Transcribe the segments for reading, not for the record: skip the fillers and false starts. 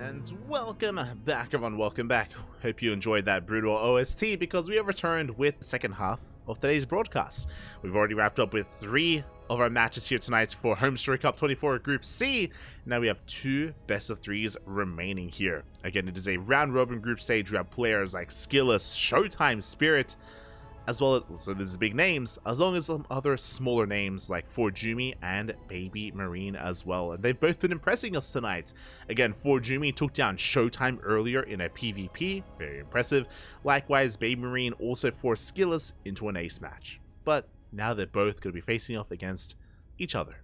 And welcome back, everyone. Welcome back. Hope you enjoyed that brutal OST because we have returned with the second half of today's broadcast. We've already wrapped up with 3 of our matches here tonight for HomeStory Cup 24 Group C. Now we have 2 best of 3s remaining here. Again, it is a round robin group stage. We have players like Skillus, Showtime, Spirit, as well as, so this is big names, as long as some other smaller names like ForJumy and BabyMarine as well. And they've both been impressing us tonight. Again, ForJumy took down Showtime earlier in a PvP, very impressive. Likewise, BabyMarine also forced Skillus into an ace match. But now they're both going to be facing off against each other.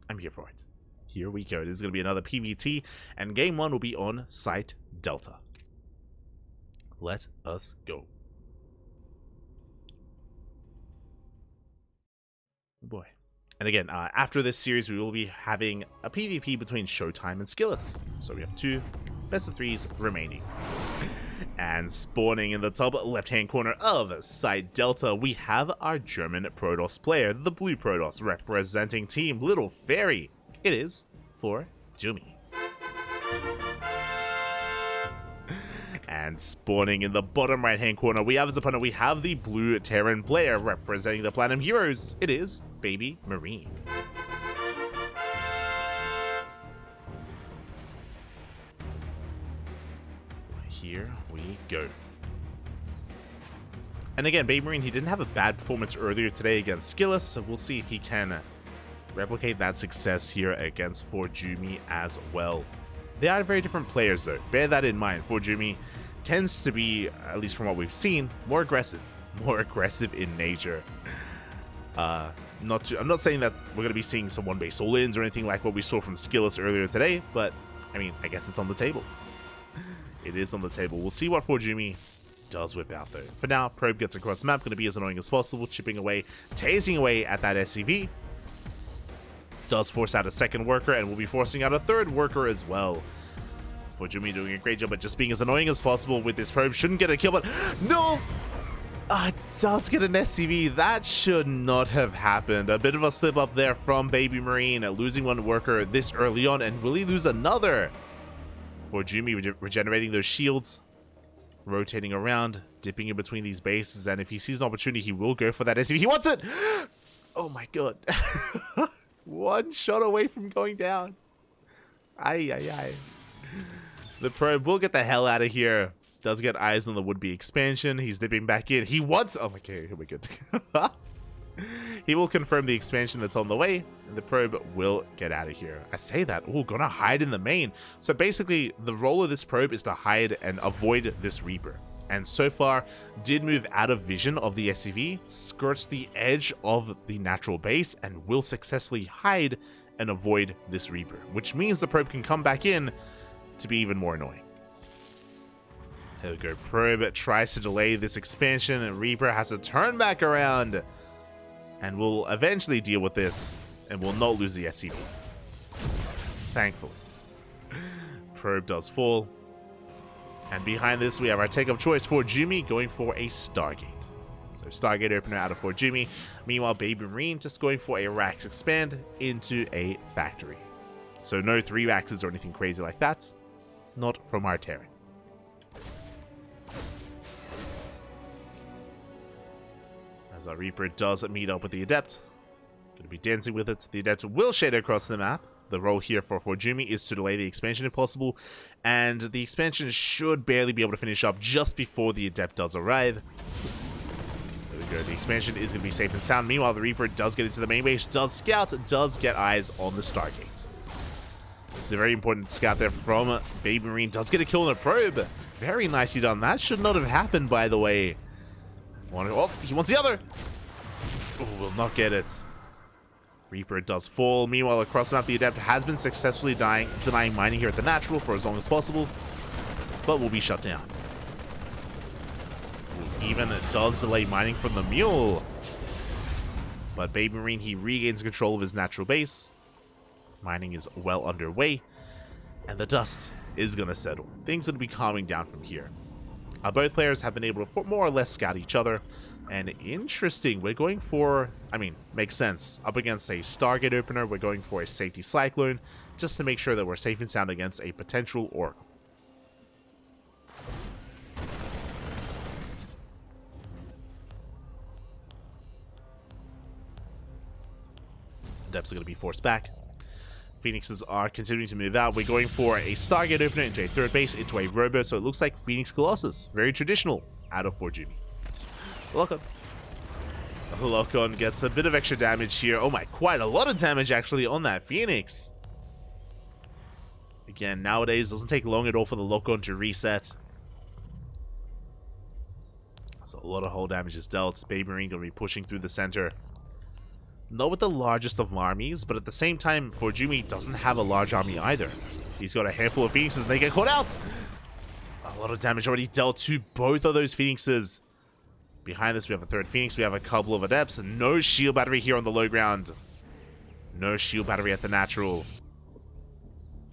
I'm here for it. Here we go. This is going to be another PvT, and game 1 will be on Site Delta. Let us go. Oh boy. And again, after this series, we will be having a PvP between Showtime and Skillus. So we have 2 best of 3s remaining. And spawning in the top left-hand corner of Site Delta, we have our German Protoss player, the Blue Protoss, representing Team Little Fairy. It is ForJumy. And spawning in the bottom right-hand corner, we have as opponent, we have the Blue Terran player, representing the Platinum Heroes. It is BabyMarine. Here we go. And again, BabyMarine, he didn't have a bad performance earlier today against Skillus, so we'll see if he can replicate that success here against ForJumy as well. They are very different players though, bear that in mind. ForJumy tends to be, at least from what we've seen, more aggressive in nature. I'm not saying that we're going to be seeing some one-base all-ins or anything like what we saw from Skillus earlier today, but I mean, I guess it's on the table. It is on the table. We'll see what ForJumy does whip out though. For now, Probe gets across the map, going to be as annoying as possible, chipping away, tasing away at that SCV. Does force out a second worker, and will be forcing out a third worker as well. ForJumy doing a great job at just being as annoying as possible with this Probe. Shouldn't get a kill, but no! It does get an SCV. That should not have happened. A bit of a slip up there from BabyMarine, losing one worker this early on, and will he lose another? ForJumy regenerating those shields, rotating around, dipping in between these bases, and if he sees an opportunity, he will go for that SCV. He wants it! Oh my god. One shot away from going down. Ay. The Probe will get the hell out of here. Does get eyes on the would-be expansion. He's dipping back in. He wants... Oh my god, here we go. He will confirm the expansion that's on the way, and the Probe will get out of here. I say that. Oh, gonna hide in the main. So basically, the role of this Probe is to hide and avoid this Reaper. And so far, did move out of vision of the SCV, skirts the edge of the natural base, and will successfully hide and avoid this Reaper, which means the Probe can come back in to be even more annoying. There we go. Probe tries to delay this expansion, and Reaper has to turn back around, and will eventually deal with this, and will not lose the SCV. Thankfully. Probe does fall. And behind this, we have our take-up choice, ForJumy going for a Stargate. So Stargate opener out of ForJumy. Meanwhile, BabyMarine just going for a Rax expand into a factory. So no 3 Raxes or anything crazy like that. Not from our Terran. As our Reaper does meet up with the Adept. Going to be dancing with it. The Adept will shade across the map. The role here for ForJumy is to delay the expansion if possible, and the expansion should barely be able to finish up just before the Adept does arrive. There we go, the expansion is going to be safe and sound. Meanwhile, the Reaper does get into the main base, does scout, does get eyes on the Stargate. It's a very important scout there from BabyMarine, does get a kill on a Probe. Very nicely done. That should not have happened, by the way. Oh, he wants the other! Oh, will not get it. Reaper does fall. Meanwhile, across the map, the Adept has been successfully denying mining here at the natural for as long as possible, but will be shut down. Ooh, even does delay mining from the Mule. But BabyMarine, he regains control of his natural base. Mining is well underway, and the dust is going to settle. Things are going to be calming down from here. Both players have been able to more or less scout each other. And interesting, we're going for, I mean, makes sense. Up against a Stargate opener, we're going for a safety Cyclone, just to make sure that we're safe and sound against a potential, or Depths are going to be forced back. Phoenixes are continuing to move out. We're going for a Stargate opener into a third base, into a Robo, so it looks like Phoenix Colossus. Very traditional out of ForJumy. Lock-on. Lock-on gets a bit of extra damage here. Oh my, quite a lot of damage actually on that Phoenix. Again, nowadays, doesn't take long at all for the lock-on to reset. So a lot of hull damage is dealt. BabyMarine going to be pushing through the center. Not with the largest of armies, but at the same time, ForJumy doesn't have a large army either. He's got a handful of Phoenixes and they get caught out. A lot of damage already dealt to both of those Phoenixes. Behind this, we have a third Phoenix. We have a couple of Adepts. No shield battery here on the low ground. No shield battery at the natural.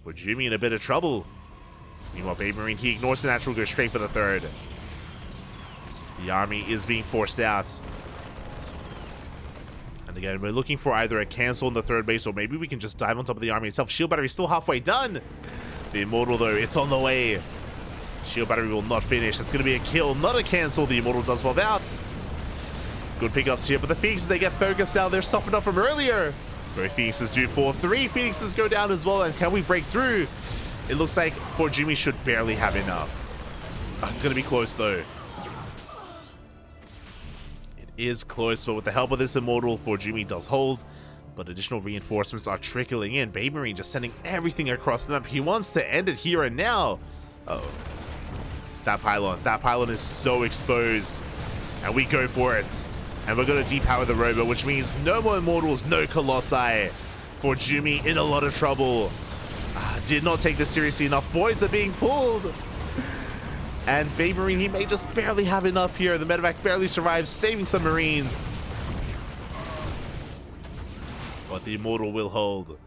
ForJumy in a bit of trouble. Meanwhile, BabyMarine, he ignores the natural, goes straight for the third. The army is being forced out. And again, we're looking for either a cancel in the third base, or maybe we can just dive on top of the army itself. Shield battery is still halfway done. The Immortal, though, it's on the way. Shield battery will not finish. It's going to be a kill, not a cancel. The Immortal does bob out. Good pickups here, but the Phoenixes, they get focused now. They're softened up from earlier. Both Phoenixes do fall. 3 Phoenixes go down as well, and can we break through? It looks like ForJumy should barely have enough. Oh, it's going to be close, though. It is close, but with the help of this Immortal, ForJumy does hold. But additional reinforcements are trickling in. BabyMarine just sending everything across the map. He wants to end it here and now. Uh-oh. That pylon is so exposed. And we go for it. And we're going to depower the Robo, which means no more Immortals, no Colossi. ForJumy in a lot of trouble. Did not take this seriously enough. Boys are being pulled. And BabyMarine, he may just barely have enough here. The medevac barely survives, saving some Marines. But the Immortal will hold.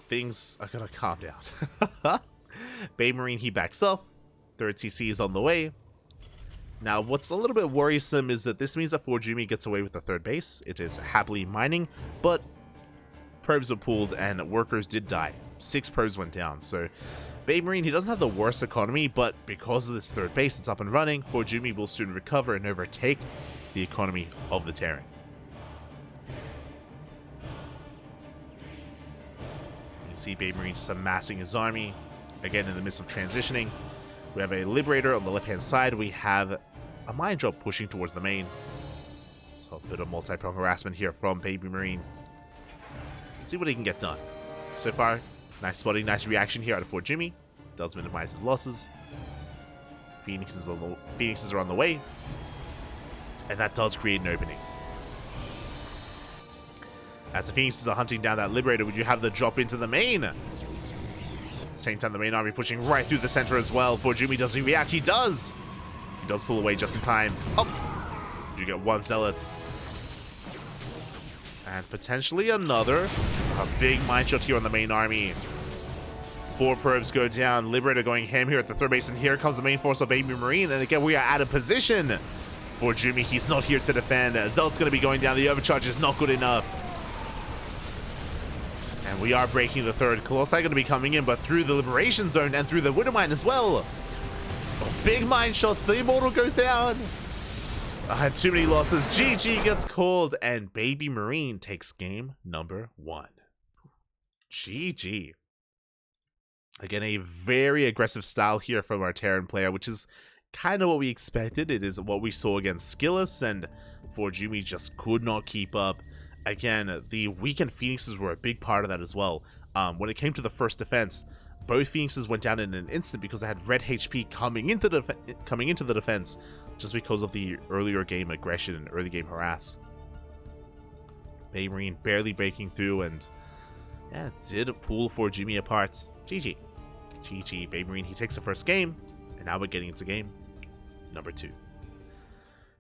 Things are going to calm down. BabyMarine, he backs off. Third CC is on the way. Now, what's a little bit worrisome is that this means that ForJumy gets away with the third base. It is happily mining, but probes were pulled and workers did die. 6 probes went down, so BabyMarine, he doesn't have the worst economy, but because of this third base that's up and running, ForJumy will soon recover and overtake the economy of the Terran. You can see BabyMarine just amassing his army, again in the midst of transitioning. We have a Liberator on the left-hand side. We have a Mine Drop pushing towards the main. So a bit of multi-prong harassment here from BabyMarine. See what he can get done. So far, nice spotting, nice reaction here out of ForJumy. Does minimize his losses. Phoenixes are on the way. And that does create an opening. As the Phoenixes are hunting down that Liberator, would you have the drop into the main? At the same time, the main army pushing right through the center as well. ForJumy doesn't react. He does. He does pull away just in time. Oh! You get one Zealot. And potentially another. A big mine shot here on the main army. 4 probes go down. Liberator going ham here at the third base. And here comes the main force of BabyMarine. And again, we are out of position. ForJumy, he's not here to defend. Zealot's going to be going down. The overcharge is not good enough. And we are breaking the third. Colossi going to be coming in, but through the Liberation Zone and through the Widowmine as well. Oh, big mine shots. The Immortal goes down. I had too many losses. GG gets called, and BabyMarine takes game number 1. GG. Again, a very aggressive style here from our Terran player, which is kind of what we expected. It is what we saw against Skillus, and ForJumy just could not keep up. Again, the weakened Phoenixes were a big part of that as well. When it came to the first defense, both Phoenixes went down in an instant because they had red HP coming into the defense just because of the earlier game aggression and early game harass. BabyMarine barely breaking through and yeah, did pull ForJumy apart. GG. GG. BabyMarine, he takes the first game, and now we're getting into game number 2.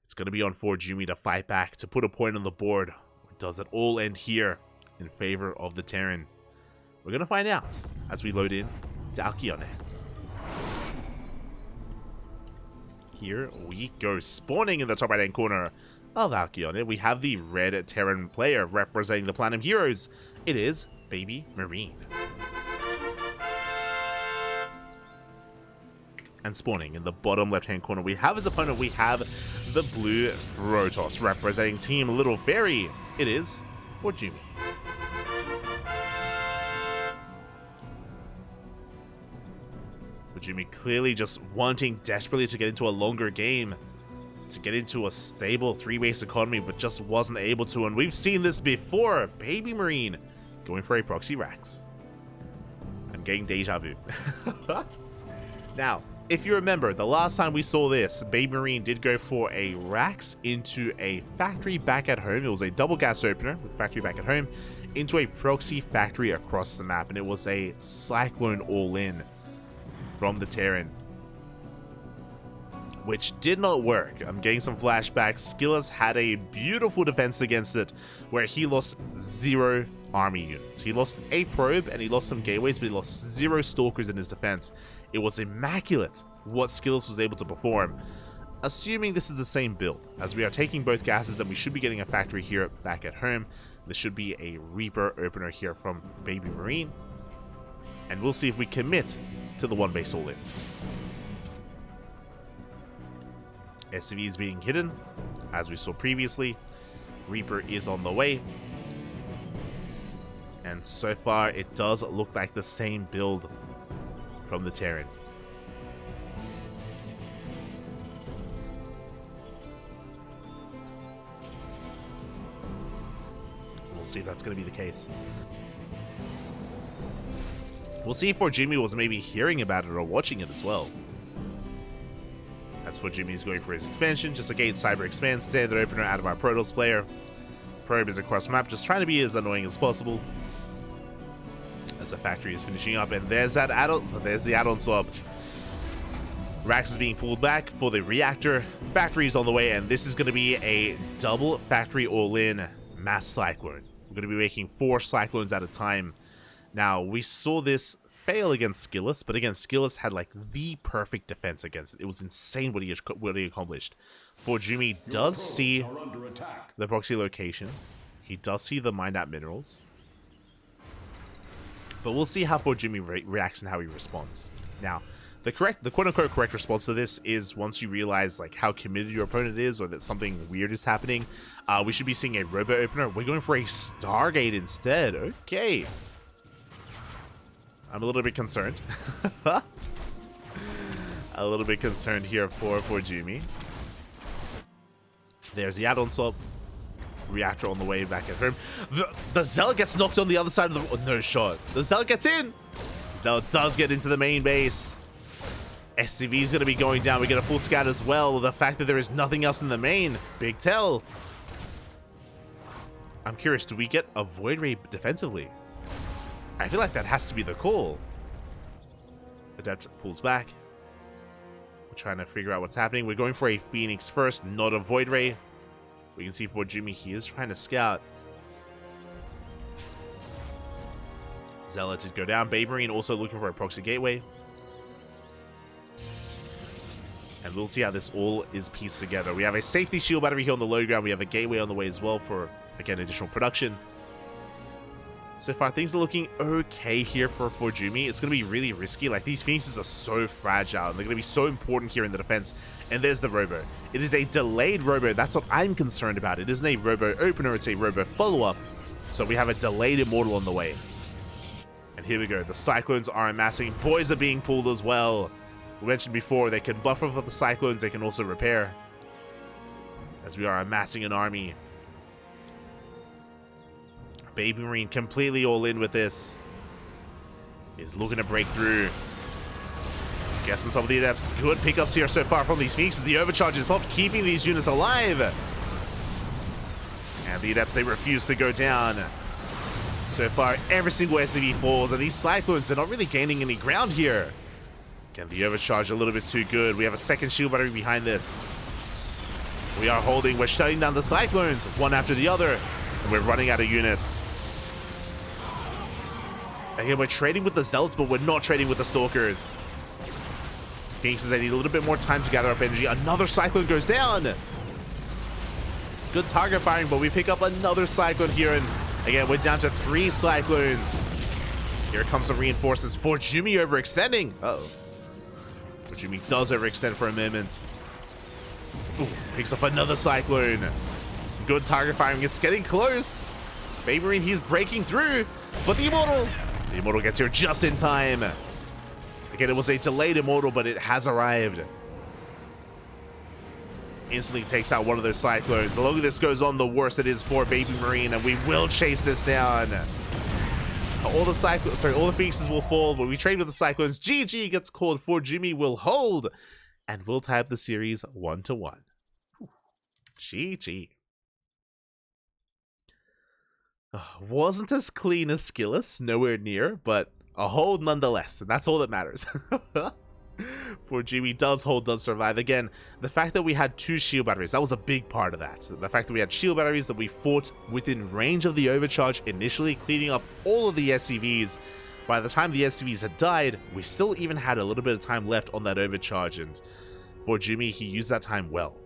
It's going to be on ForJumy to fight back, to put a point on the board. Does it all end here in favor of the Terran? We're going to find out as we load in Ducklings. Here we go. Spawning in the top right-hand corner of Ducklings, we have the red Terran player representing the Platinum Heroes. It is BabyMarine. And spawning in the bottom left-hand corner, we have his opponent, we have the blue Protoss. Representing Team Little Fairy, it is ForJumy. ForJumy clearly just wanting desperately to get into a longer game, to get into a stable 3-base economy, but just wasn't able to. And we've seen this before. BabyMarine going for a proxy Rax. I'm getting deja vu. Now, if you remember, the last time we saw this, BabyMarine did go for a Rax into a factory back at home. It was a double gas opener with factory back at home into a proxy factory across the map, and it was a Cyclone all-in from the Terran, which did not work. I'm getting some flashbacks. Skillus had a beautiful defense against it, where he lost 0 army units. He lost a probe and he lost some gateways, but he lost 0 stalkers in his defense. It was immaculate what Skillus was able to perform. Assuming this is the same build, as we are taking both gases and we should be getting a factory here back at home. This should be a Reaper opener here from BabyMarine, and we'll see if we commit to the 1-base all-in. SCV is being hidden, as we saw previously. Reaper is on the way. And so far, it does look like the same build from the Terran. We'll see if that's going to be the case. We'll see if ForJumy was maybe hearing about it or watching it as well. As ForJumy is going for his expansion, just a gate cyber expand, standard opener out of our Protoss player. Probe is across map, just trying to be as annoying as possible. As the factory is finishing up, and there's that add-on. There's the add-on swap. Rax is being pulled back for the reactor. Factory is on the way, and this is going to be a double factory all-in mass cyclone. We're going to be making 4 cyclones at a time. Now, we saw this fail against Skillus, but again, Skillus had like the perfect defense against it. It was insane what he accomplished. ForJumy does see the proxy location. He does see the mined out minerals. But we'll see how ForJumy reacts and how he responds. Now, the quote-unquote correct response to this is once you realize like how committed your opponent is or that something weird is happening, we should be seeing a robo opener. We're going for a Stargate instead. Okay. I'm a little bit concerned. A little bit concerned here for ForJumy. There's the add-on swap. Reactor on the way back at home. The Zealot gets knocked on the other side of the... Oh, no shot. The Zealot gets in. Zealot does get into the main base. SCV is going to be going down. We get a full scout as well. The fact that there is nothing else in the main. Big tell. I'm curious, do we get a Void Ray defensively? I feel like that has to be the call. Adept pulls back. We're trying to figure out what's happening. We're going for a Phoenix first, not a Void Ray. We can see ForJumy, he is trying to scout. Zealot did go down. BabyMarine also looking for a proxy gateway. And we'll see how this all is pieced together. We have a safety shield battery here on the low ground. We have a gateway on the way as well for, again, additional production. So far, things are looking okay here for ForJumy. It's going to be really risky. Like, these Phoenixes are so fragile, and they're going to be so important here in the defense. And there's the Robo. It is a delayed Robo. That's what I'm concerned about. It isn't a Robo opener. It's a Robo follow-up. So we have a delayed Immortal on the way. And here we go. The Cyclones are amassing. Boys are being pulled as well. We mentioned before, they can buffer for the Cyclones. They can also repair. As we are amassing an army. BabyMarine completely all in with this. Is looking to break through. Guessing some of the adepts. Good pickups here so far from these Phoenixes. The overcharge is popped, keeping these units alive. And the adepts, they refuse to go down. So far, every single SCV falls. And these Cyclones, they're not really gaining any ground here. Again, the overcharge a little bit too good. We have a second shield battery behind this. We are holding. We're shutting down the Cyclones, one after the other. And we're running out of units. Again, we're trading with the Zealots, but we're not trading with the Stalkers. Phoenixes, they need a little bit more time to gather up energy. Another Cyclone goes down. Good target firing, but we pick up another Cyclone here. And again, we're down to 3 Cyclones. Here comes some reinforcements. ForJumy overextending. Uh-oh. ForJumy does overextend for a moment. Ooh, picks up another Cyclone. Good target firing. It's getting close. BabyMarine, he's breaking through. But the Immortal gets here just in time. Again, it was a delayed Immortal, but it has arrived. Instantly takes out one of those Cyclones. The longer this goes on, the worse it is for BabyMarine, and we will chase this down. All the Phoenixes will fall, but we trade with the Cyclones. GG gets called. ForJumy will hold, and we'll tie up the series 1-1. GG. Wasn't as clean as Skillous, nowhere near, but a hold nonetheless, and that's all that matters. ForJumy does hold, does survive. Again, the fact that we had 2 shield batteries, that was a big part of that. The fact that we had shield batteries, that we fought within range of the overcharge initially, cleaning up all of the SCVs. By the time the SCVs had died, we still even had a little bit of time left on that overcharge, and ForJumy, he used that time well.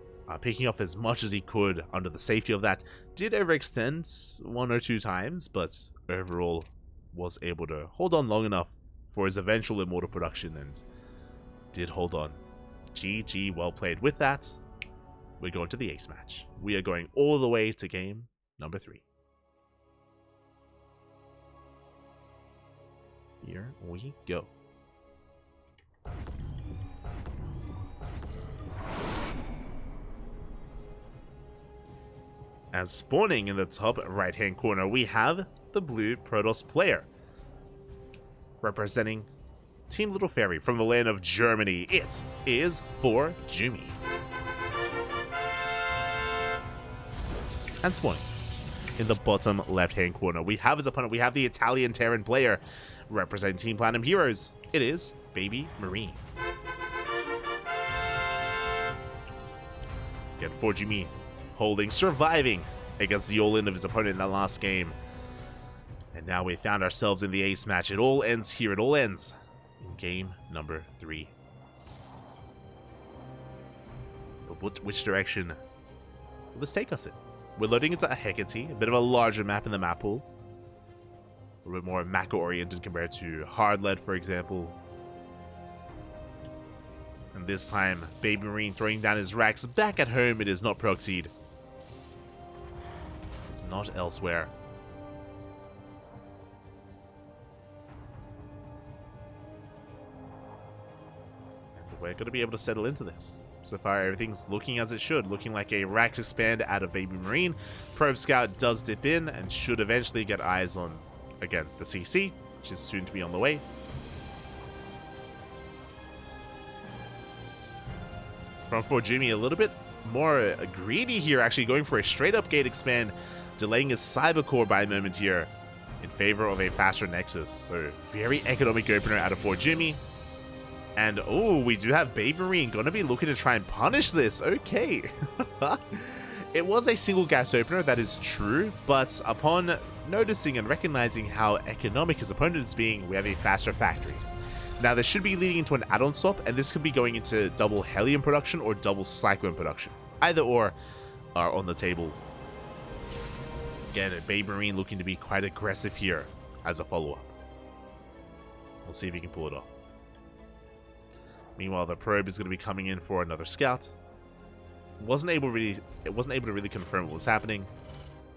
Picking off as much as he could under the safety of that. Did overextend 1 or 2 times, but overall was able to hold on long enough for his eventual Immortal production, and did hold on. GG, well played. With that, we're going to the ace match. We are going all the way to game number 3. Here we go. As spawning in the top right-hand corner, we have the blue Protoss player. Representing Team Little Fairy from the land of Germany, it is ForJumy. And spawning in the bottom left-hand corner, we have his opponent. We have the Italian Terran player representing Team Platinum Heroes. It is BabyMarine. Again, ForJumy holding, surviving against the all-in of his opponent in that last game. And now we found ourselves in the ace match. It all ends here. It all ends in game number 3. But which direction will this take us in? We're loading into a Hecate, a bit of a larger map in the map pool. A little bit more macro-oriented compared to Hard-Lead, for example. And this time, BabyMarine throwing down his racks back at home. It is not proxied. It's not elsewhere. And we're going to be able to settle into this. So far, everything's looking as it should. Looking like a Rax expand out of BabyMarine. Probe Scout does dip in and should eventually get eyes on, again, the CC, which is soon to be on the way. From ForJumy, a little bit more greedy here, actually going for a straight-up gate expand, delaying his Cyber Core by a moment here in favor of a faster Nexus. So, very economic opener out of ForJumy. And, oh, we do have BabyMarine going to be looking to try and punish this. Okay. It was a single gas opener, that is true, but upon noticing and recognizing how economic his opponent is being, we have a faster factory. Now, this should be leading into an add-on swap, and this could be going into double Hellion production or double Cyclone production. Either or are on the table. Again, BabyMarine looking to be quite aggressive here as a follow-up. We'll see if he can pull it off. Meanwhile, the probe is going to be coming in for another scout. It wasn't able to really confirm what was happening,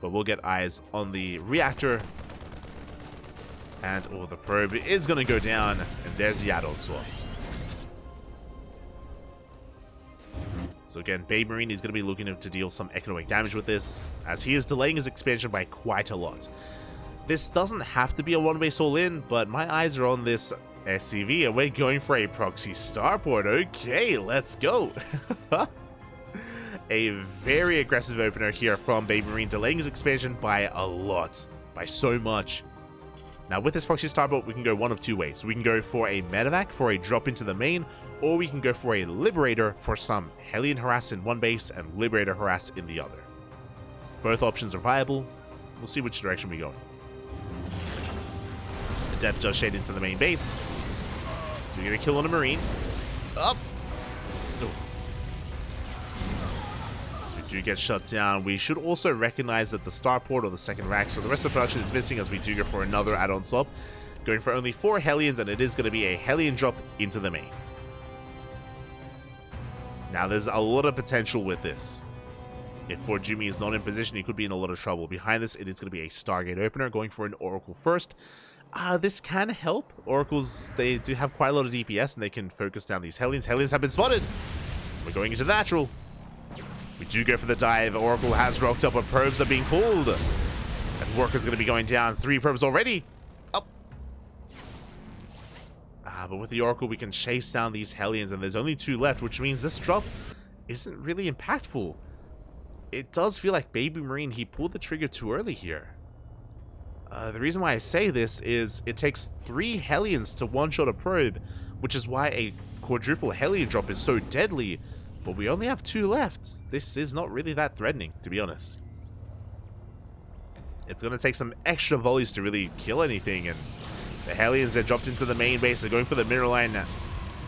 but we'll get eyes on the reactor. And the probe is going to go down, and there's the add-on swap. So again, BabyMarine is going to be looking to deal some economic damage with this, as he is delaying his expansion by quite a lot. This doesn't have to be a one-way all-in, but my eyes are on this SCV, and we're going for a proxy starport. Okay, let's go. A very aggressive opener here from BabyMarine, delaying his expansion by a lot, by so much. Now, with this proxy starport, we can go one of 2 ways. We can go for a medevac for a drop into the main, or we can go for a liberator for some Hellion harass in one base and liberator harass in the other. Both options are viable. We'll see which direction we go in. The depth does shade into the main base. Do we get a kill on a Marine? Up! No. We do get shut down. We should also recognize that the starport or the second rack, so the rest of the production is missing as we do go for another add-on swap. Going for only 4 Hellions, and it is going to be a Hellion drop into the main. Now, there's a lot of potential with this. If ForJumy is not in position, he could be in a lot of trouble. Behind this, it is going to be a Stargate opener, going for an Oracle first. This can help. Oracles, they do have quite a lot of DPS, and they can focus down these Hellions. Hellions have been spotted. We're going into the natural. We do go for the dive. Oracle has rocked up, but probes are being pulled. And Worker's going to be going down. 3 probes already. Up. But with the Oracle, we can chase down these Hellions, and there's only 2 left, which means this drop isn't really impactful. It does feel like BabyMarine, he pulled the trigger too early here. The reason why I say this is it takes 3 Hellions to one-shot a probe, which is why a quadruple Hellion drop is so deadly, but we only have 2 left. This is not really that threatening, to be honest. It's going to take some extra volleys to really kill anything, and the Hellions that dropped into the main base, they're going for the mirror line.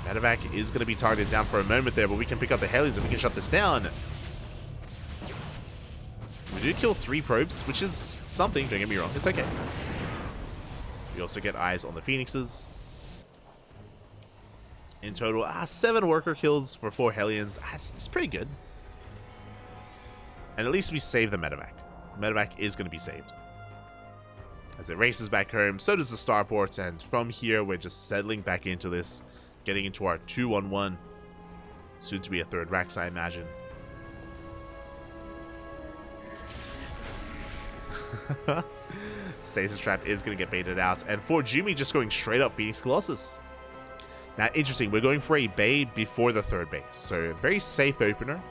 Medevac is going to be targeted down for a moment there, but we can pick up the Hellions and we can shut this down. We do kill 3 probes, which is something, don't get me wrong, it's okay. We also get eyes on the Phoenixes. In total, 7 worker kills for 4 Hellions. It's pretty good. And at least we save the Medevac. Medevac is going to be saved. As it races back home, so does the starport, and from here we're just settling back into this, getting into our 2-1-1. Soon to be a 3rd Rax, I imagine. Stasis Trap is going to get baited out, and ForJumy just going straight up Phoenix Colossus. Now, interesting, we're going for a Bay before the 3rd base, so very safe opener.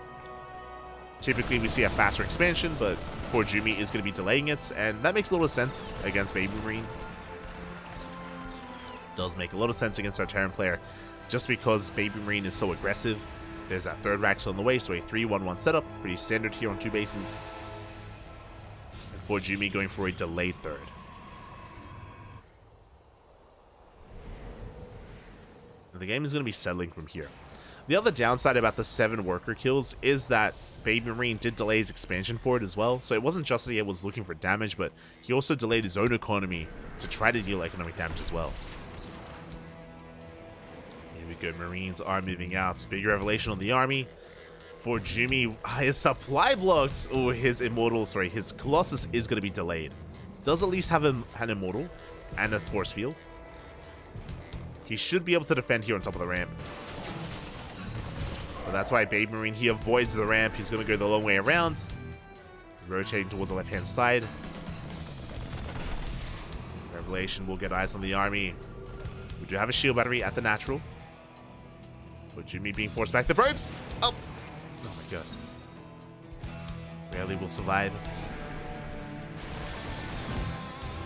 Typically, we see a faster expansion, but ForJumy is going to be delaying it, and that makes a lot of sense against BabyMarine. Does make a lot of sense against our Terran player, just because BabyMarine is so aggressive. There's that 3rd Rax on the way, so a 3-1-1 setup, pretty standard here on 2 bases. ForJumy going for a delayed 3rd. The game is going to be settling from here. The other downside about the 7 worker kills is that BabyMarine did delay his expansion for it as well. So it wasn't just that he was looking for damage, but he also delayed his own economy to try to deal economic damage as well. Here we go. Marines are moving out. Big revelation on the army. ForJumy, his supply blocks, or his immortal, sorry, his Colossus is going to be delayed. Does at least have an immortal and a force field. He should be able to defend here on top of the ramp. But that's why BabyMarine, he avoids the ramp. He's going to go the long way around, rotating towards the left-hand side. Revelation will get eyes on the army. We do have a shield battery at the natural. ForJumy being forced back. The probes! Oh! Oh my god. Barely will survive.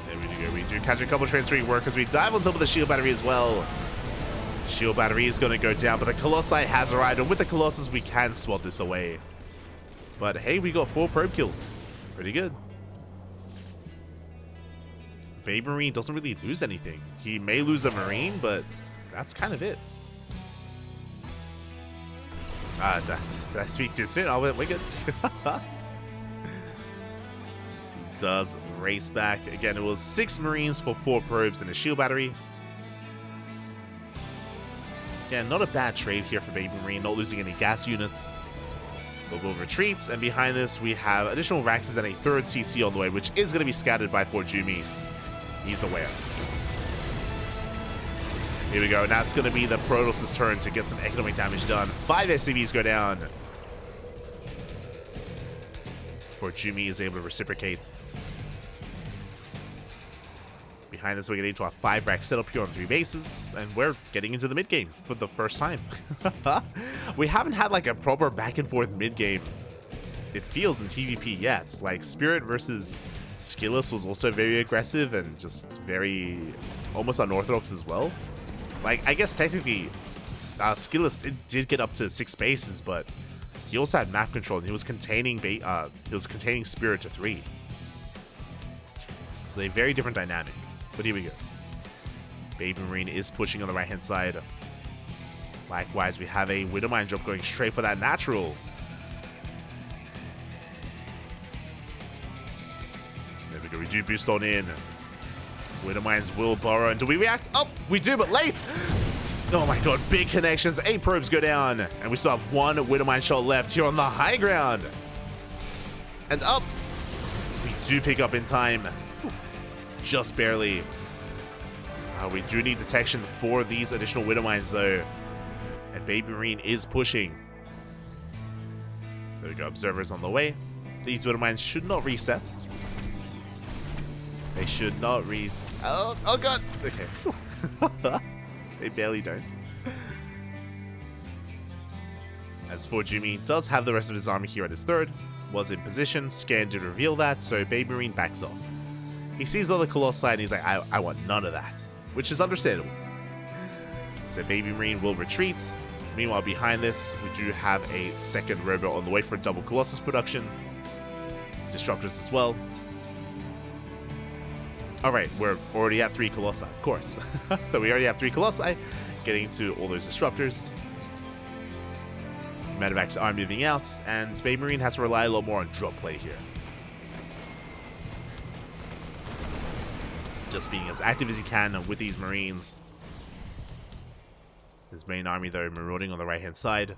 There we go. We do catch a couple of transferring workers. We dive on top of the shield battery as well. Shield battery is going to go down, but the Colossi has arrived, and with the Colossus, we can swat this away. But hey, we got 4 probe kills. Pretty good. BabyMarine doesn't really lose anything. He may lose a Marine, but that's kind of it. Did I speak too soon? Oh, we're good. He does race back. Again, it was 6 Marines for 4 probes and a shield battery. Again, not a bad trade here for BabyMarine, not losing any gas units. But we'll retreat, and behind this we have additional Raxes and a 3rd CC on the way, which is going to be scattered by ForJumy. He's aware. Here we go. Now it's going to be the Protoss' turn to get some economic damage done. 5 SCVs go down. ForJumy is able to reciprocate. Behind this, we're getting into our 5-rack setup here on 3 bases, and we're getting into the mid-game for the first time. We haven't had like a proper back-and-forth mid-game, it feels, in TVP yet. Like, Spirit versus Skillus was also very aggressive and just very almost unorthodox as well. Like, I guess technically Skillus did get up to 6 bases, but he also had map control, and he was containing Spirit to 3. So a very different dynamic. But here we go. BabyMarine is pushing on the right-hand side. Likewise, we have a Widowmine drop going straight for that natural. There we go. We do boost on in. Widowmines will borrow. And do we react? Oh, we do, but late. Oh my god, big connections. 8 probes go down. And we still have 1 Widowmine shot left here on the high ground. And up. We do pick up in time. Just barely. We do need detection for these additional Widowmines though. And BabyMarine is pushing. There we go, observers on the way. These Widowmines should not reset. They should not reset. Oh god. Okay. They barely don't. As ForJumy does have the rest of his army here at his third, was in position, scan did reveal that, so BabyMarine backs off. He sees all the Colossi and he's like, I want none of that, which is understandable. So BabyMarine will retreat. Meanwhile, behind this, we do have a second robot on the way for a double Colossus production. Disruptors as well. Alright, we're already at 3 Colossi, of course. So we already have 3 Colossi, getting to all those Disruptors. Medevacs are moving out, and BabyMarine has to rely a lot more on drop play here. Just being as active as he can with these Marines. His main army, though, marauding on the right-hand side.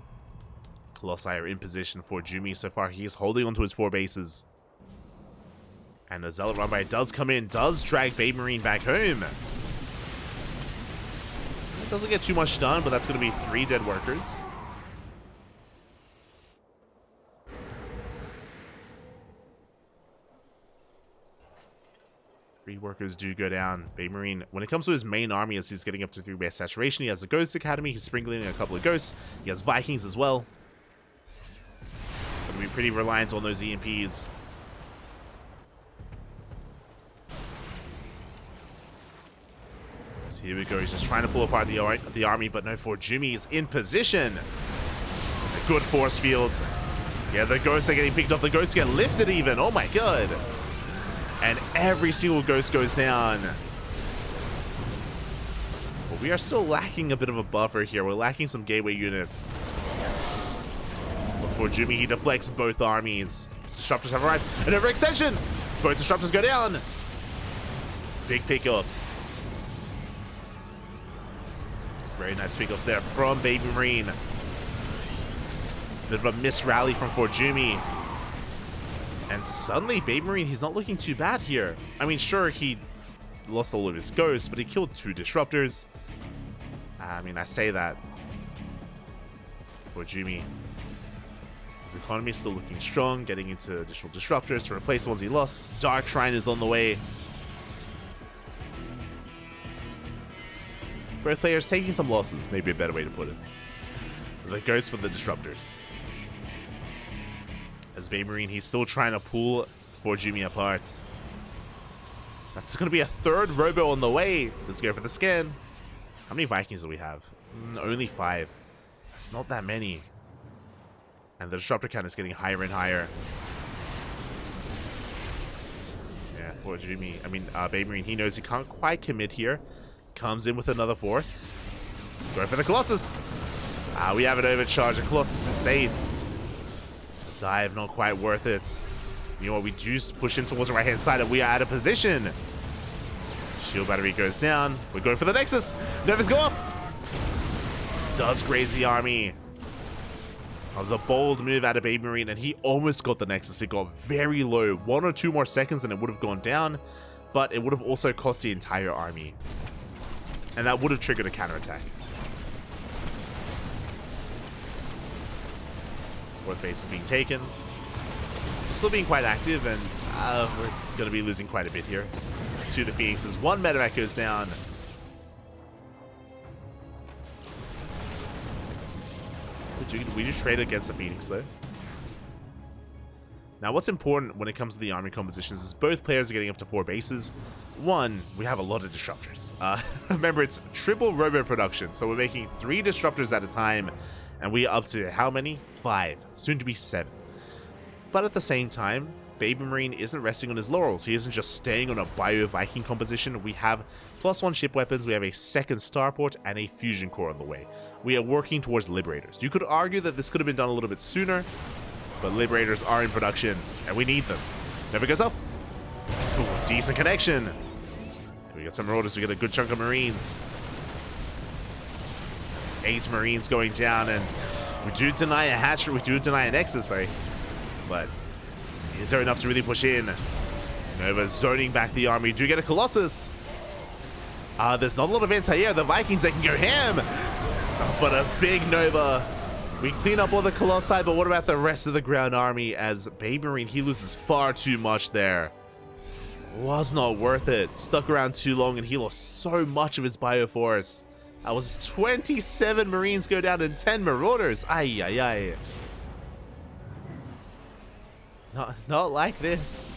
Colossi are in position for ForJumy. So far, he is holding onto his 4 bases. And the Zealot run-by does come in, does drag BabyMarine back home. It doesn't get too much done, but that's going to be 3 dead workers. Three workers do go down. BabyMarine, when it comes to his main army, as he's getting up to 3-base saturation, he has the Ghost Academy, he's sprinkling in a couple of Ghosts, he has Vikings as well. Going to be pretty reliant on those EMPs. So here we go, he's just trying to pull apart the army, but no, ForJumy is in position. A good force fields. Yeah, the Ghosts are getting picked off, the Ghosts get lifted even, oh my god. And every single Ghost goes down. But we are still lacking a bit of a buffer here. We're lacking some gateway units. But ForJumy, he deflects both armies. Disruptors have arrived. An overextension! Both Disruptors go down. Big pickups. Very nice pickups there from BabyMarine. Bit of a miss rally from ForJumy. And suddenly, BabyMarine, he's not looking too bad here. I mean, sure, he lost all of his Ghosts, but he killed 2 Disruptors. I mean, I say that. ForJumy, his economy is still looking strong, getting into additional Disruptors to replace the ones he lost. Dark Shrine is on the way. Both players taking some losses, maybe a better way to put it. The Ghosts for the Disruptors. As BabyMarine, he's still trying to pull ForJumy apart. That's going to be a 3rd robo on the way. Let's go for the scan. How many Vikings do we have? Only 5. It's not that many. And the Disruptor count is getting higher and higher. Yeah, ForJumy. I mean, BabyMarine, he knows he can't quite commit here. Comes in with another force. Go for the Colossus. We have an overcharge. The Colossus is safe. Dive, not quite worth it. You know what, we do push in towards the right hand side and we are out of position. Shield battery goes down. We're going for the Nexus. Nervous go up. Does graze the army. That was a bold move out of BabyMarine and he almost got the Nexus. It got very low. 1 or 2 more seconds and it would have gone down, but it would have also cost the entire army. And that would have triggered a counterattack. 4th base is being taken. We're still being quite active, and we're going to be losing quite a bit here. 2 the Phoenixes. 1 medevac goes down. We just trade against the Phoenix, though. Now, what's important when it comes to the army compositions is both players are getting up to 4 bases. 1, we have a lot of Disruptors. Remember, it's triple robo production, so we're making 3 Disruptors at a time. And we are up to how many? 5. Soon to be 7. But at the same time, BabyMarine isn't resting on his laurels. He isn't just staying on a Bio-Viking composition. We have +1 ship weapons, we have a 2nd starport, and a fusion core on the way. We are working towards Liberators. You could argue that this could have been done a little bit sooner, but Liberators are in production, and we need them. Never goes up. Ooh, decent connection. We got some Marauders, we got a good chunk of Marines. It's 8 Marines going down, and we do deny a hatchery, we do deny an Nexus, sorry. But is there enough to really push in? Nova zoning back the army. Do get a Colossus. There's not a lot of anti-air. The Vikings, they can go ham. But a big Nova. We clean up all the Colossi, but what about the rest of the ground army? As BabyMarine, he loses far too much there. Was not worth it. Stuck around too long, and he lost so much of his Bioforce. That was 27 Marines go down and 10 Marauders. Ay, ay, ay. Not like this.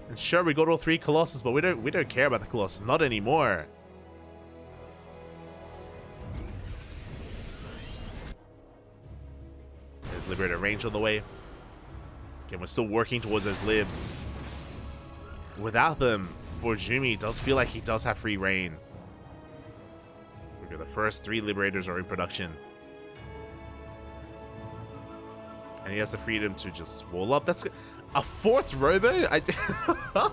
And sure, we got all 3 Colossus, but we don't care about the Colossus. Not anymore. There's Liberator range on the way. Again, we're still working towards those libs. Without them, ForJumy does feel like he does have free reign. The first 3 Liberators are in production. And he has the freedom to just wall up. That's a 4th Robo?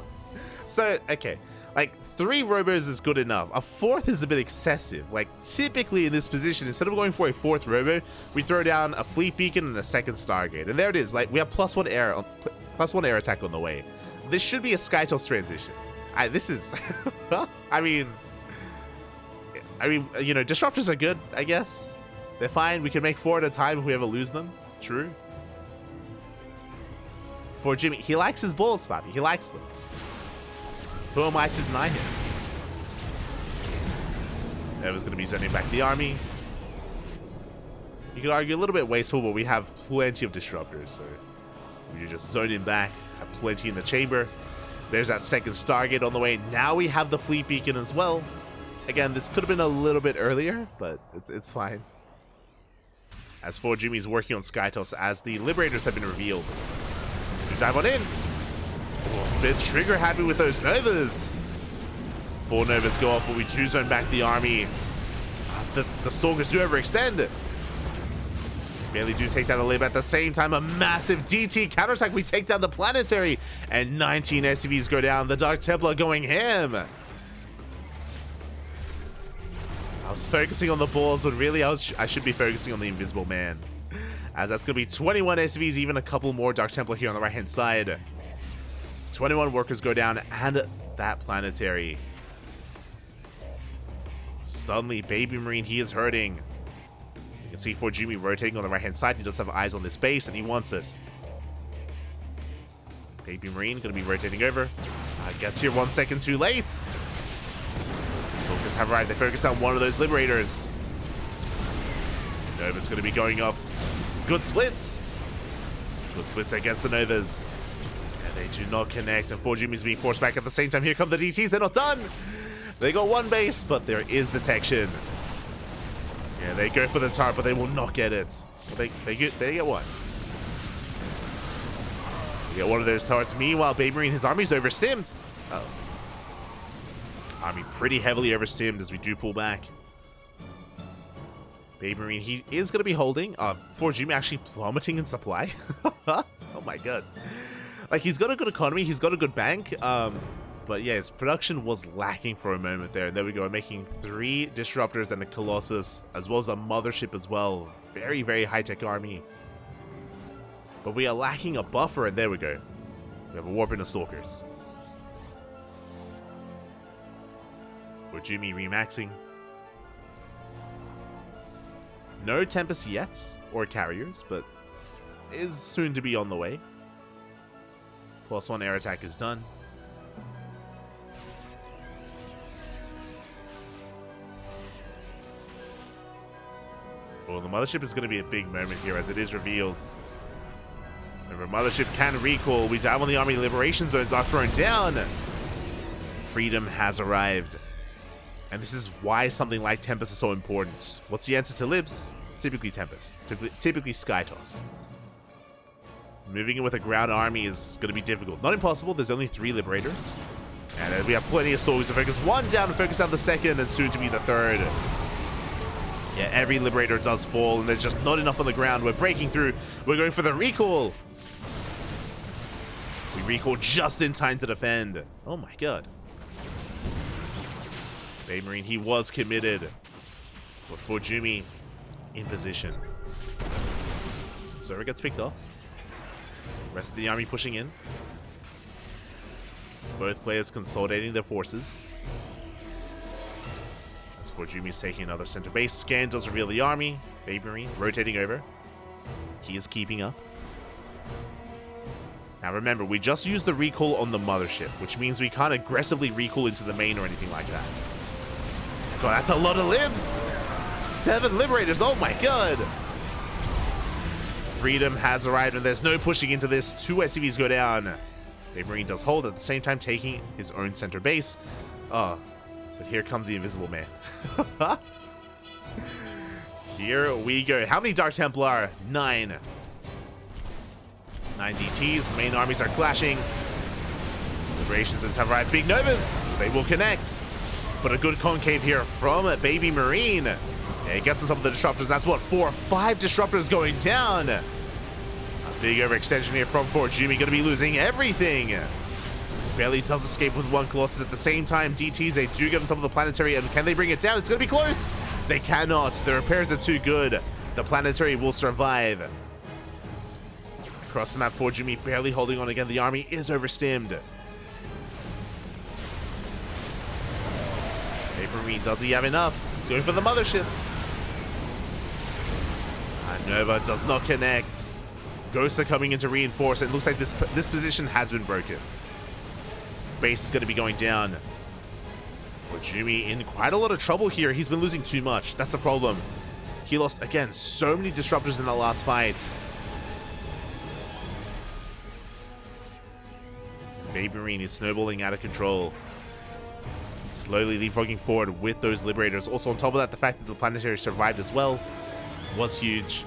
So, okay. Like, 3 Robos is good enough. A 4th is a bit excessive. Like, typically in this position, instead of going for a 4th Robo, we throw down a Fleet Beacon and a 2nd Stargate. And there it is. Like, we have +1 air attack on the way. This should be a Skytoss transition. This is... I mean, you know, disruptors are good, I guess. They're fine. We can make 4 at a time if we ever lose them. True. ForJumy, he likes his balls, Papi. He likes them. Who am I to deny him? Never's going to be zoning back the army. You could argue a little bit wasteful, but we have plenty of disruptors. So we just zone him back. Have plenty in the chamber. There's that 2nd Stargate on the way. Now we have the Fleet Beacon as well. Again, this could have been a little bit earlier, but it's fine. As ForJumy is working on Skytoss, as the Liberators have been revealed. Dive on in. Oh, a bit trigger happy with those Novas. 4 Novas go off, but we do zone back the army. The Stalkers do overextend. Barely do take down a lib at the same time. A massive DT counterattack. We take down the Planetary, and 19 SCVs go down. The Dark Templar going ham. I was focusing on the balls, but really I should be focusing on the Invisible Man. As that's going to be 21 SCVs, even a couple more Dark Templar here on the right-hand side. 21 workers go down, and that Planetary. Suddenly, BabyMarine, he is hurting. You can see ForJumy rotating on the right-hand side. He does have eyes on this base, and he wants it. BabyMarine going to be rotating over. Gets here 1 second too late. Focus have arrived. They focus on one of those Liberators. Nova's going to be going up. Good splits. Good splits against the Novas. And they do not connect. And ForJumy is being forced back at the same time. Here come the DTs. They're not done. They got 1 base, but there is detection. Yeah, they go for the turret, but they will not get it. They get one. They get one of those turrets. Meanwhile, BabyMarine, his army's overstimmed. Uh-oh. Army pretty heavily overstimmed as we do pull back. BabyMarine, he is going to be holding. ForJumy actually plummeting in supply. Oh my god. Like, he's got a good economy. He's got a good bank. But yeah, his production was lacking for a moment there. There we go. Making 3 disruptors and a Colossus, as well as a mothership as well. Very, very high-tech army. But we are lacking a buffer, and there we go. We have a warp into Stalkers. ForJumy remaxing. No Tempest yet, or Carriers, but is soon to be on the way. +1 air attack is done. Well, the Mothership is going to be a big moment here as it is revealed. Remember, Mothership can recall. We dive on the army. Liberation zones are thrown down. Freedom has arrived. And this is why something like Tempest is so important. What's the answer to Libs? Typically Tempest. Typically Skytoss. Moving in with a ground army is going to be difficult. Not impossible. There's only 3 Liberators. And we have plenty of Stalkers to focus. 1 down to focus down the 2nd, and soon to be the 3rd. Yeah, every Liberator does fall, and there's just not enough on the ground. We're breaking through. We're going for the recall. We recall just in time to defend. Oh my god. BabyMarine, he was committed. But ForJumy in position. Observer gets picked off. Rest of the army pushing in. Both players consolidating their forces. As ForJumy is taking another center base. Scan does reveal the army. BabyMarine rotating over. He is keeping up. Now remember, we just used the recall on the mothership, which means we can't aggressively recall into the main or anything like that. God, that's a lot of libs! 7 liberators, oh my god! Freedom has arrived and there's no pushing into this. 2 SCVs go down. BabyMarine does hold, at the same time taking his own center base. Oh, but here comes the Invisible Man. Here we go. How many Dark Templar? 9. 9 DTs. Main armies are clashing. Liberation Zones have arrived. Big Novas. They will connect. But a good concave here from BabyMarine. Yeah, he gets on some of the disruptors. That's what, 4 or 5 disruptors going down. A big overextension here from ForJumy. Going to be losing everything. Barely does escape with 1 Colossus. At the same time, DTs, they do get on top of the planetary. And can they bring it down? It's going to be close. They cannot. The repairs are too good. The planetary will survive. Across the map, ForJumy barely holding on again. The army is overstimmed. BabyMarine, does he have enough? He's going for the mothership. And Nova does not connect. Ghosts are coming in to reinforce. It looks like this position has been broken. Base is going to be going down. ForJumy in quite a lot of trouble here. He's been losing too much. That's the problem. He lost, again, so many disruptors in the last fight. BabyMarine is snowballing out of control. Slowly leapfrogging forward with those liberators. Also, on top of that, the fact that the planetary survived as well was huge.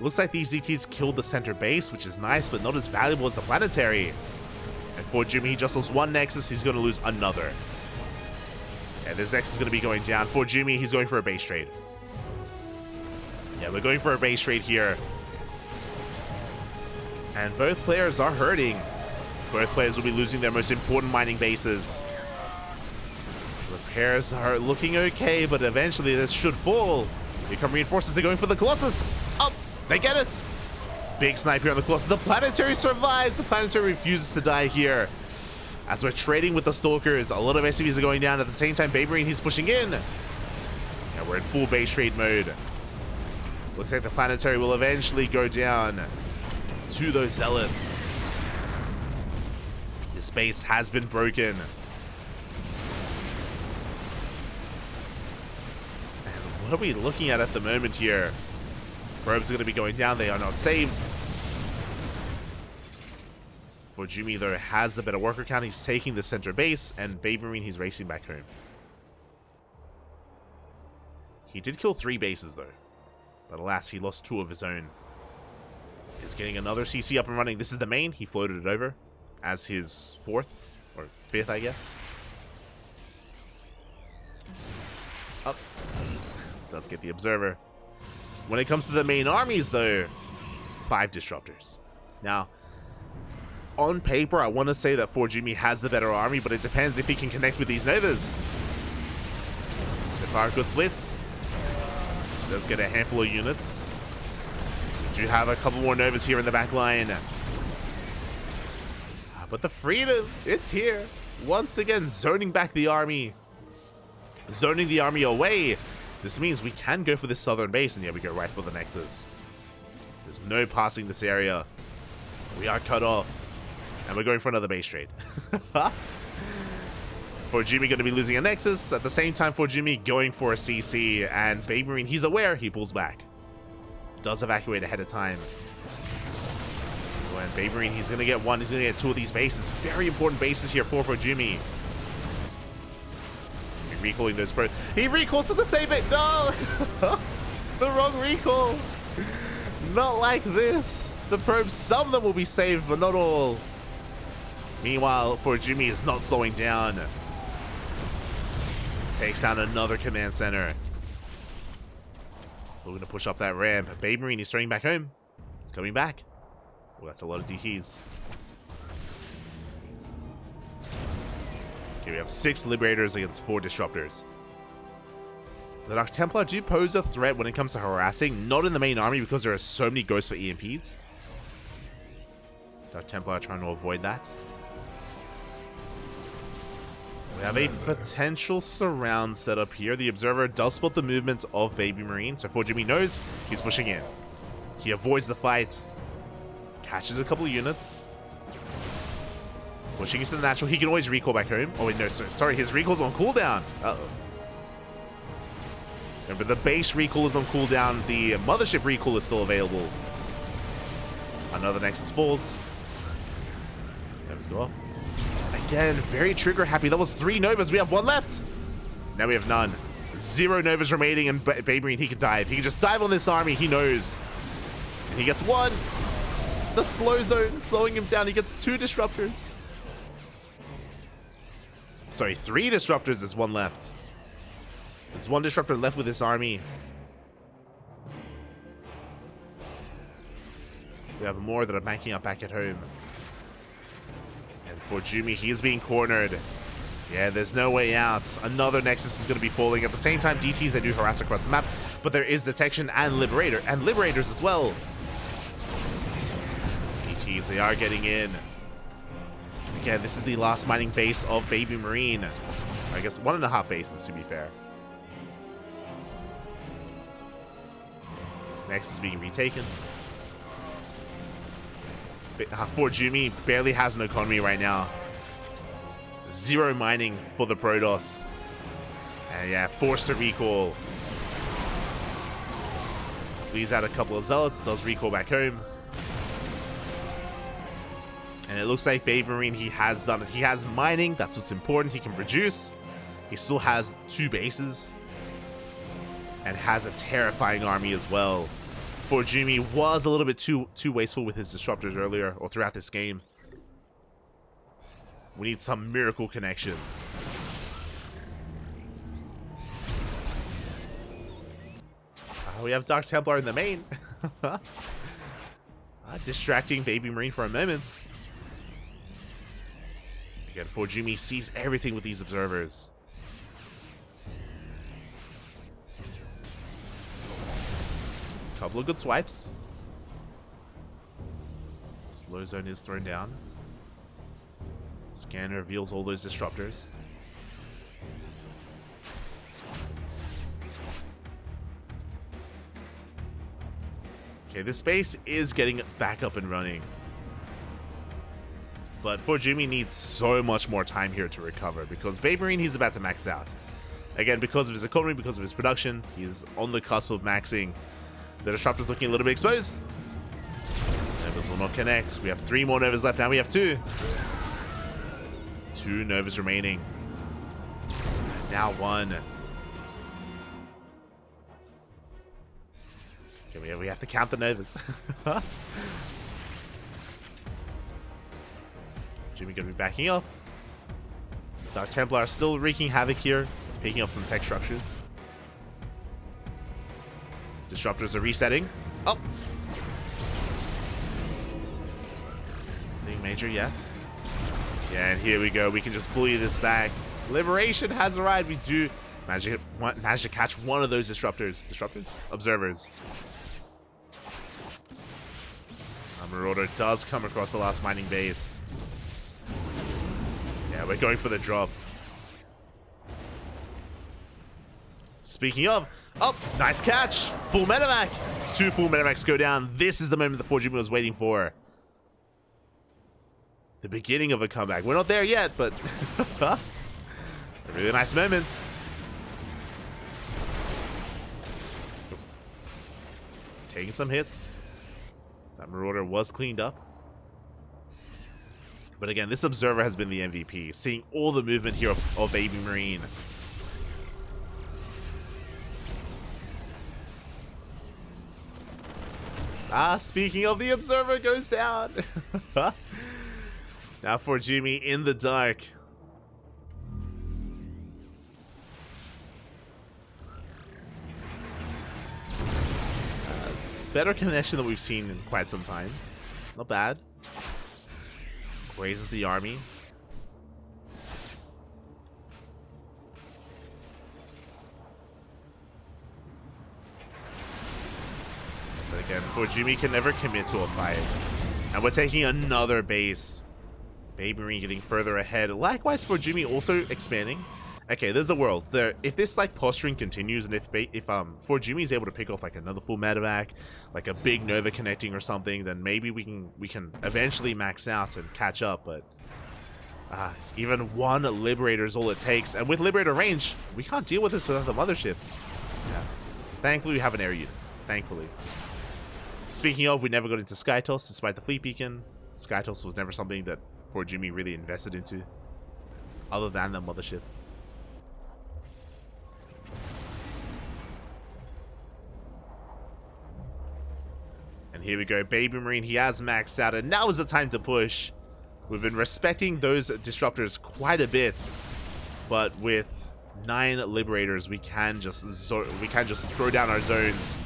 Looks like these DTs killed the center base, which is nice, but not as valuable as the planetary. And ForJumy, he just lost 1 Nexus. He's going to lose another. And this Nexus is going to be going down. ForJumy, he's going for a base trade. Yeah, we're going for a base trade here. And both players are hurting. Both players will be losing their most important mining bases. Repairs are looking okay, but eventually this should fall. Here come reinforcements. They're going for the Colossus. Up! They get it! Big snipe here on the Colossus. The planetary survives. The planetary refuses to die here. As we're trading with the Stalkers, a lot of SCVs are going down. At the same time, BabyMarine, he's pushing in. And we're in full base trade mode. Looks like the planetary will eventually go down to those Zealots. This base has been broken. And what are we looking at the moment here? Probes are going to be going down. They are now saved. ForJumy, though, has the better worker count. He's taking the center base, and BabyMarine, he's racing back home. He did kill 3 bases, though. But alas, he lost 2 of his own. He's getting another CC up and running. This is the main. He floated it over as his 4th, or 5th, I guess. Up. Does get the observer. When it comes to the main armies, though, 5 disruptors. Now, on paper, I want to say that ForJumy has the better army, but it depends if he can connect with these Novas. So far, good splits. Does get a handful of units. We do have a couple more Novas here in the back line. But the freedom, it's here. Once again, zoning back the army. Zoning the army away. This means we can go for this southern base, and yeah, we go right for the Nexus. There's no passing this area. We are cut off. And we're going for another base trade. ForJumy going to be losing a Nexus. At the same time, ForJumy going for a CC. And BabyMarine, he's aware. He pulls back. Does evacuate ahead of time. And BabyMarine, he's going to get 1. He's going to get 2 of these bases. Very important bases here for ForJumy. Recalling those probes. He recalls to the save it. No! The wrong recall. Not like this. The probes, some of them will be saved, but not all. Meanwhile, ForJumy is not slowing down. Takes down another command center. We're going to push up that ramp. BabyMarine is turning back home. He's coming back. Oh, that's a lot of DTs. Okay, we have 6 Liberators against 4 Disruptors. The Dark Templar do pose a threat when it comes to harassing, not in the main army because there are so many ghosts for EMPs. Dark Templar are trying to avoid that. We have a potential surround set up here. The Observer does spot the movement of BabyMarine, so ForJumy knows he's pushing in. He avoids the fight, catches a couple of units, pushing into the natural. He can always recall back home. Oh wait, no, sorry, his recall's on cooldown. Uh-oh. Remember, the base recall is on cooldown. The Mothership recall is still available. Another Nexus falls. Let's go up. Again, very trigger happy. That was 3 Novas. We have 1 left. Now we have none. 0 Novas remaining, and BabyMarine, he can dive. He can just dive on this army. He knows. And he gets 1. The slow zone slowing him down. He gets 2 disruptors. Sorry, 3 disruptors. There's 1 left. There's 1 disruptor left with this army. We have more that are banking up back at home. And ForJumy, he is being cornered. Yeah, there's no way out. Another Nexus is going to be falling. At the same time, DTs, they do harass across the map, but there is detection and Liberators as well. DTs, they are getting in. Again, this is the last mining base of BabyMarine. I guess 1.5 bases, to be fair. Nexus is being retaken. ForJumy barely has an economy right now. 0 mining for the Protoss. And yeah, forced to recall. Leaves out a couple of Zealots, does recall back home. And it looks like BabyMarine, he has done it. He has mining, that's what's important. He can produce. He still has 2 bases. And has a terrifying army as well. ForJumy was a little bit too wasteful with his disruptors earlier, or throughout this game. We need some miracle connections. We have Dark Templar in the main. Distracting BabyMarine for a moment. Again, ForJumy sees everything with these observers. Couple of good swipes. Slow zone is thrown down. Scan reveals all those disruptors. Okay, this base is getting back up and running. But ForJumy needs so much more time here to recover because BabyMarine, he's about to max out. Again, because of his economy, because of his production, he's on the cusp of maxing. The disruptor's looking a little bit exposed. Novas will not connect. We have 3 more Novas left. Now we have 2. 2 Novas remaining. Now 1. Okay, we have to count the Novas. Jimmy gonna be backing up. Dark Templar are still wreaking havoc here, picking up some tech structures. Disruptors are resetting. Oh! Nothing major yet. Yeah, and here we go. We can just bully this back. Liberation has arrived. We do manage to catch one of those disruptors. Disruptors? Observers. Marauder does come across the last mining base. Yeah, we're going for the drop. Speaking of, oh, nice catch. Full Metamac. 2 full Metamacs go down. This is the moment that ForJumy was waiting for. The beginning of a comeback. We're not there yet, but a really nice moment. Taking some hits. That Marauder was cleaned up. But again, this Observer has been the MVP. Seeing all the movement here of BabyMarine. Speaking of, the Observer goes down. Now ForJumy in the dark. Better connection than we've seen in quite some time. Not bad. Raises the army. Again, ForJumy can never commit to a fight. And we're taking another base. BabyMarine getting further ahead. Likewise, ForJumy also expanding. Okay, there's a world there. If this like posturing continues, and if ForJumy is able to pick off like another full medevac, like a big Nova connecting or something, then maybe we can eventually max out and catch up. But even one Liberator is all it takes, and with Liberator range, we can't deal with this without the mothership. Yeah. Thankfully, we have an air unit. Thankfully. Speaking of, we never got into Skytoss despite the fleet beacon. Skytoss was never something that ForJumy really invested into, other than the mothership. And here we go, BabyMarine, he has maxed out, and now is the time to push. We've been respecting those disruptors quite a bit, but with 9 Liberators, we can just throw down our zones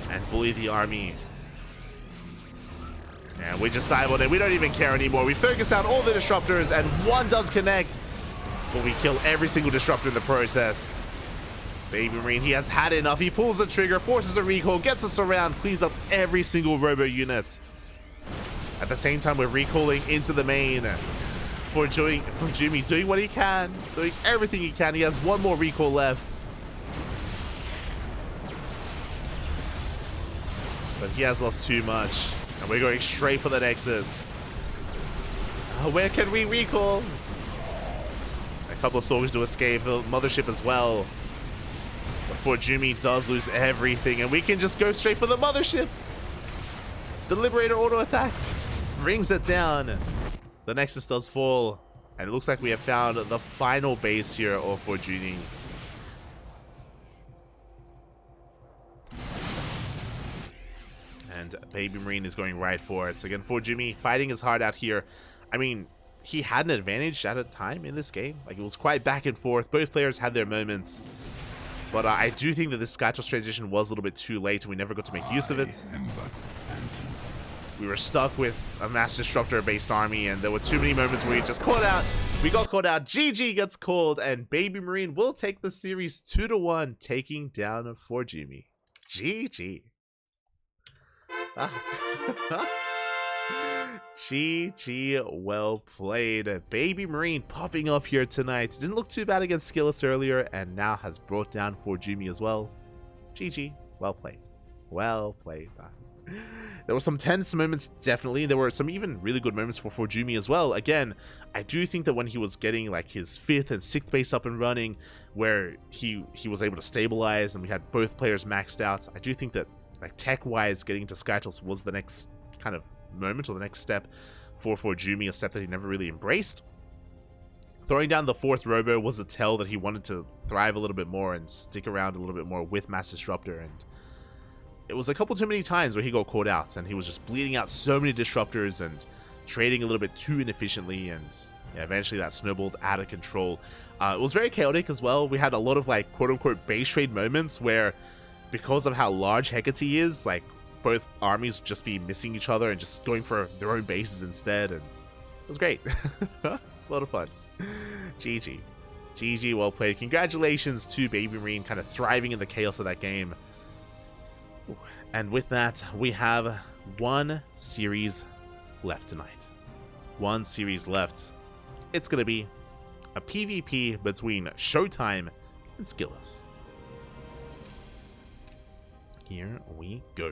and bully the army. And we just dive on it. We don't even care anymore. We focus out all the disruptors, and one does connect, but we kill every single disruptor in the process. BabyMarine, he has had enough. He pulls the trigger, forces a recall, gets us around, cleans up every single robo unit. At the same time, we're recalling into the main. ForJumy doing what he can, doing everything he can. He has one more recall left, but he has lost too much, and we're going straight for the Nexus. Where can we recall? A couple of soldiers to escape, the mothership as well. But ForJumy does lose everything, and we can just go straight for the mothership. The Liberator auto attacks, brings it down. The Nexus does fall, and it looks like we have found the final base here of ForJumy. And BabyMarine is going right for it. So again, ForJumy fighting his heart out here. I mean, he had an advantage at a time in this game. Like, it was quite back and forth. Both players had their moments. But I do think that this Skytoss transition was a little bit too late, and we never got to make use of it. We were stuck with a mass disruptor-based army, and there were too many moments where we just caught out. We got caught out. GG gets called, and BabyMarine will take the series 2-1, taking down ForJumy. GG. GG, well played. BabyMarine popping off here tonight. Didn't look too bad against Skillous earlier, and now has brought down ForJumy as well. GG, well played. Well played. There were some tense moments, definitely. There were some even really good moments for ForJumy as well. Again, I do think that when he was getting like his 5th and 6th base up and running, where he was able to stabilize and we had both players maxed out, I do think that like tech-wise, getting into Skytoss was the next kind of moment or the next step for ForJumy, a step that he never really embraced. Throwing down the 4th robo was a tell that he wanted to thrive a little bit more and stick around a little bit more with Mass Disruptor, and it was a couple too many times where he got caught out and he was just bleeding out so many disruptors and trading a little bit too inefficiently, and yeah, eventually that snowballed out of control. It was very chaotic as well. We had a lot of like quote-unquote base trade moments where, because of how large Hecate is, like both armies would just be missing each other and just going for their own bases instead, and it was great. A lot of fun. GG. GG, well played. Congratulations to BabyMarine, kind of thriving in the chaos of that game. And with that, we have one series left tonight. One series left. It's going to be a PvP between Showtime and Skillous. Here we go.